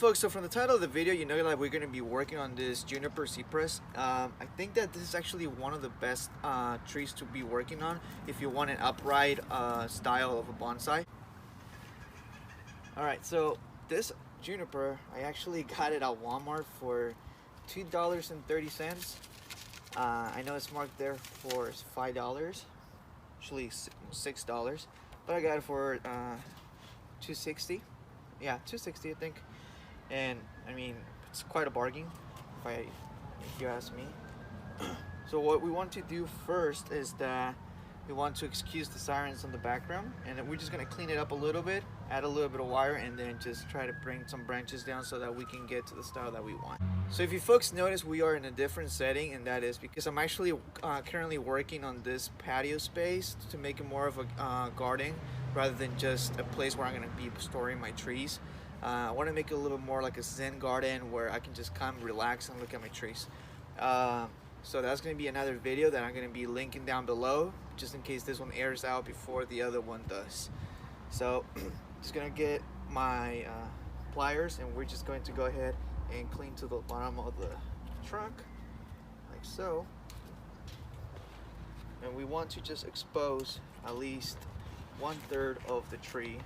folks, so from the title of the video, you know that we're going to be working on this juniper cypress. I think that this is actually one of the best trees to be working on if you want an upright style of a bonsai. Alright, so this juniper, I actually got it at Walmart for $2.30. I know it's marked there for $5, actually $6, but I got it for $2.60. Yeah, $2.60 I think. And I mean, it's quite a bargain if you ask me. So what we want to do first is that we want to excuse the sirens on the background, and then we're just going to clean it up a little bit, add a little bit of wire, and then just try to bring some branches down so that we can get to the style that we want. So if you folks notice, we are in a different setting, and that is because I'm actually currently working on this patio space to make it more of a garden rather than just a place where I'm going to be storing my trees. I want to make it a little bit more like a Zen garden where I can just come, relax, and look at my trees. So that's going to be another video that I'm going to be linking down below, just in case this one airs out before the other one does. So just going to get my pliers, and we're just going to go ahead and clean to the bottom of the trunk, like so. And we want to just expose at least 1/3 of the tree.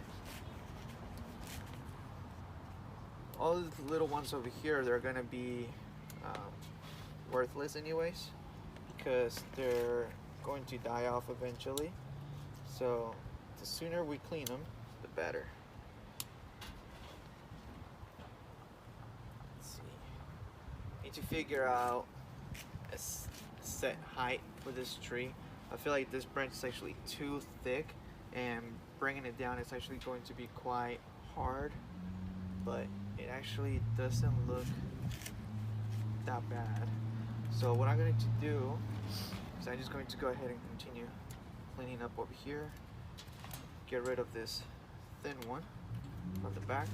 All the little ones over here, they're gonna be worthless anyways, because they're going to die off eventually. So the sooner we clean them, the better. Let's see. Need to figure out a set height for this tree. I feel like this branch is actually too thick, and bringing it down is actually going to be quite hard, but it actually doesn't look that bad. So what I'm going to do is I'm just going to go ahead and continue cleaning up over here, get rid of this thin one from the back.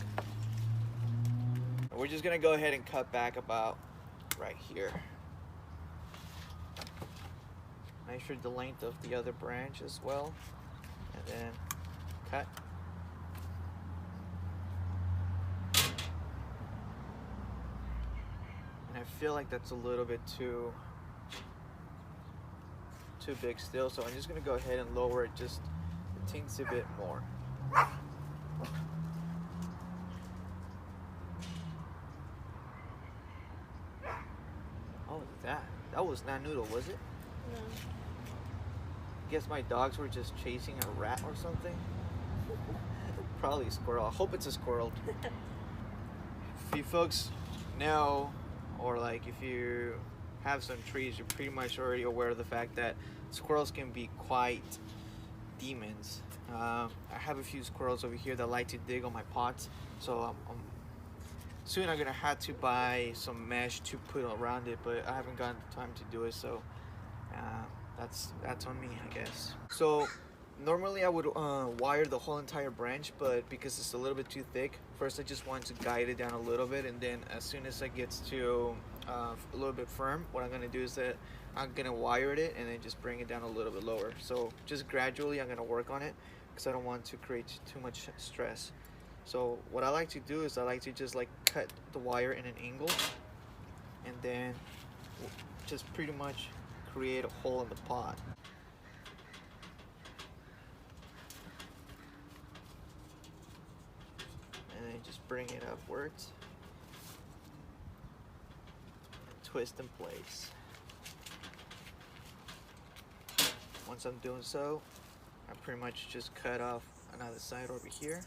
And we're just going to go ahead and cut back about right here. Measure the length of the other branch as well, and then cut. And I feel like that's a little bit too big still, so I'm just going to go ahead and lower it just a teensy bit more. Oh, that was not noodle, was it? No. I guess my dogs were just chasing a rat or something. Probably a squirrel. I hope it's a squirrel. If you folks know, or like if you have some trees, you're pretty much already aware of the fact that squirrels can be quite demons. I have a few squirrels over here that like to dig on my pots, so soon I'm gonna have to buy some mesh to put around it, but I haven't gotten the time to do it, so that's on me, I guess. So normally I would wire the whole entire branch, but because it's a little bit too thick, first I just want to guide it down a little bit, and then as soon as it gets to a little bit firm, what I'm going to do is that I'm going to wire it and then just bring it down a little bit lower. So just gradually I'm going to work on it because I don't want to create too much stress. So what I like to do is I like to just like cut the wire in an angle and then just pretty much create a hole in the pot. And then just bring it upwards and twist in place. Once I'm doing so, I pretty much just cut off another side over here,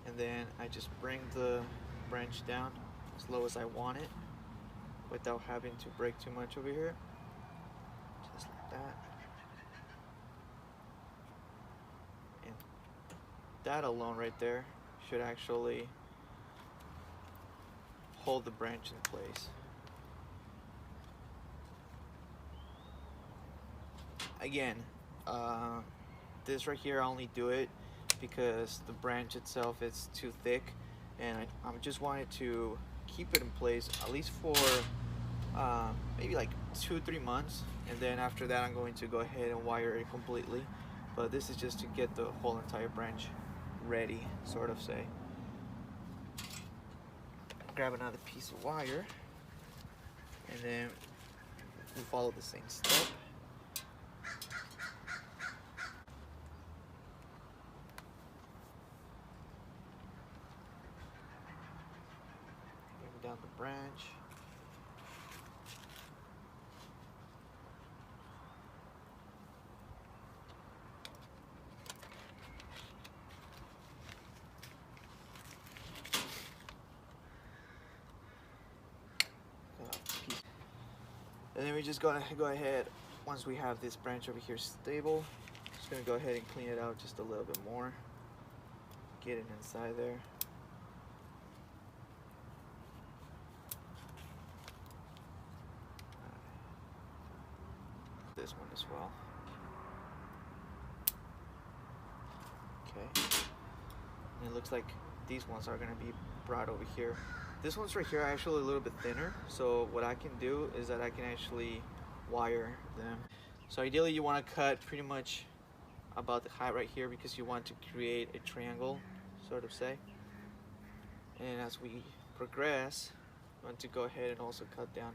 and then I just bring the branch down as low as I want it without having to break too much over here, just like that. And that alone right there should actually hold the branch in place. Again, this right here I only do it because the branch itself is too thick, and I just wanted to keep it in place at least for maybe like 2-3 months, and then after that I'm going to go ahead and wire it completely. But this is just to get the whole entire branch ready, sort of say. Grab another piece of wire, and then we follow the same step. Bring down the branch. And then we just gonna go ahead, once we have this branch over here stable, just gonna go ahead and clean it out just a little bit more. Get it inside there. This one as well. Okay. And it looks like these ones are gonna be brought over here. This one's right here actually a little bit thinner, so what I can do is that I can actually wire them. So ideally you want to cut pretty much about the height right here, because you want to create a triangle, sort of say. And as we progress, you want to go ahead and also cut down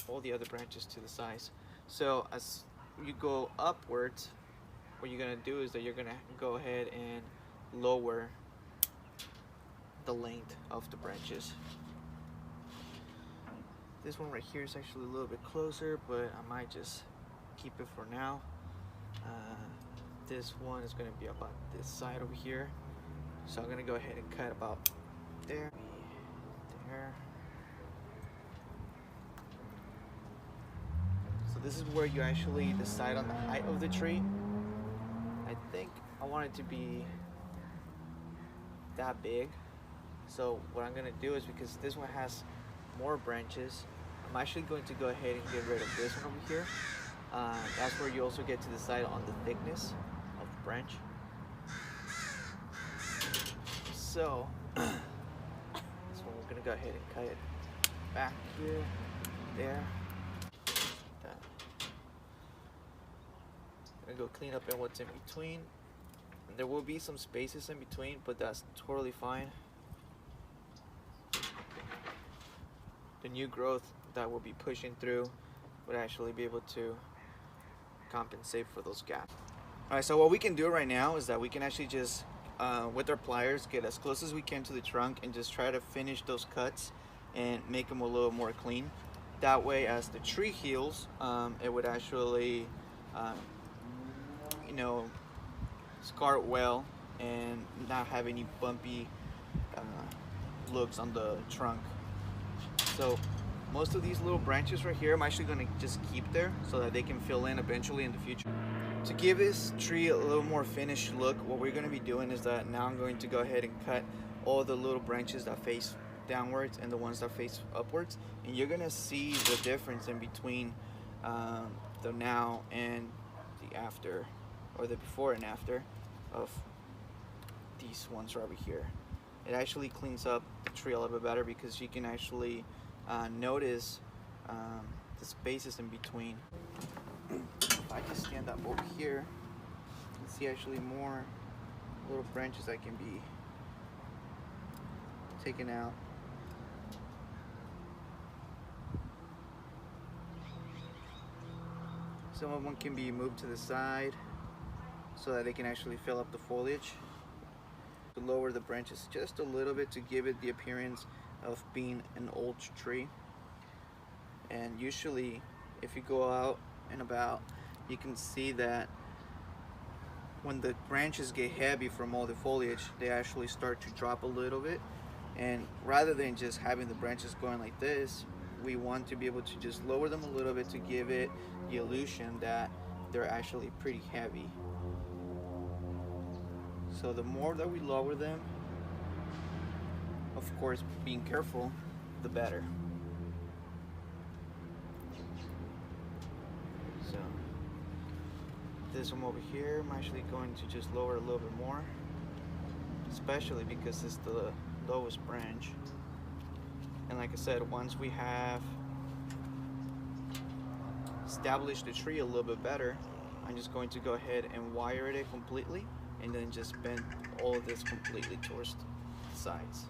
all the other branches to the size. So as you go upwards, what you're going to do is that you're going to go ahead and lower the length of the branches. This one right here is actually a little bit closer, but I might just keep it for now. This one is going to be about this side over here, so I'm going to go ahead and cut about there, there. So this is where you actually decide on the height of the tree. I think I want it to be that big. So what I'm going to do is, because this one has more branches, I'm actually going to go ahead and get rid of this one over here. That's where you also get to decide on the thickness of the branch. So this one we're going to go ahead and cut it back here, there. That. I'm going to go clean up in what's in between. And there will be some spaces in between, but that's totally fine. The new growth that we'll be pushing through would actually be able to compensate for those gaps. Alright, so what we can do right now is that we can actually just, with our pliers, get as close as we can to the trunk and just try to finish those cuts and make them a little more clean. That way, as the tree heals, it would actually, you know, scar it well and not have any bumpy looks on the trunk. So most of these little branches right here I'm actually going to just keep there so that they can fill in eventually in the future. To give this tree a little more finished look, what we're going to be doing is that now I'm going to go ahead and cut all the little branches that face downwards and the ones that face upwards, and you're going to see the difference in between the now and the after, or the before and after of these ones right over here. It actually cleans up the tree a little bit better, because you can actually notice the spaces in between. If I just stand up over here, you can see actually more little branches that can be taken out. Some of them can be moved to the side so that they can actually fill up the foliage. To lower the branches just a little bit to give it the appearance of being an old tree. And usually if you go out and about, you can see that when the branches get heavy from all the foliage, they actually start to drop a little bit. And rather than just having the branches going like this, we want to be able to just lower them a little bit to give it the illusion that they're actually pretty heavy. So the more that we lower them, of course being careful, the better. So this one over here, I'm actually going to just lower a little bit more, especially because it's the lowest branch. And like I said, once we have established the tree a little bit better, I'm just going to go ahead and wire it completely and then just bend all of this completely towards the sides.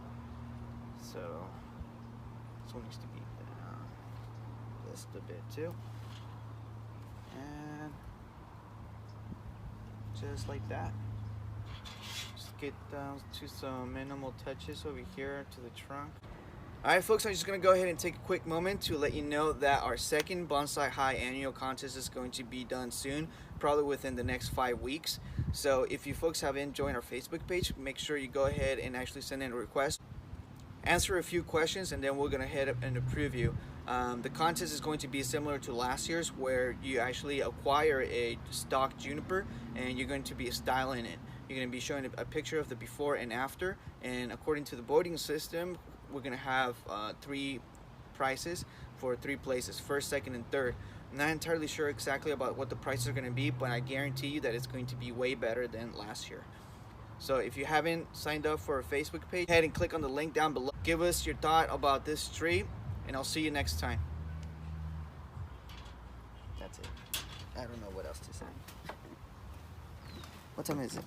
So this one needs to be down just a bit too, and just like that. Just get down to some minimal touches over here to the trunk. Alright folks, I'm just going to go ahead and take a quick moment to let you know that our second Bonsai High annual contest is going to be done soon, probably within the next 5 weeks. So if you folks haven't joined our Facebook page, make sure you go ahead and actually send in a request. Answer a few questions and then we're going to head up and approve you. The contest is going to be similar to last year's, where you actually acquire a stock juniper and you're going to be styling it. You're going to be showing a picture of the before and after, and according to the voting system, we're going to have 3 prizes for 3 places, first, second, and third. I'm not entirely sure exactly about what the prices are going to be, but I guarantee you that it's going to be way better than last year. So if you haven't signed up for our Facebook page, go ahead and click on the link down below. Give us your thought about this tree, and I'll see you next time. That's it. I don't know what else to say. What time is it?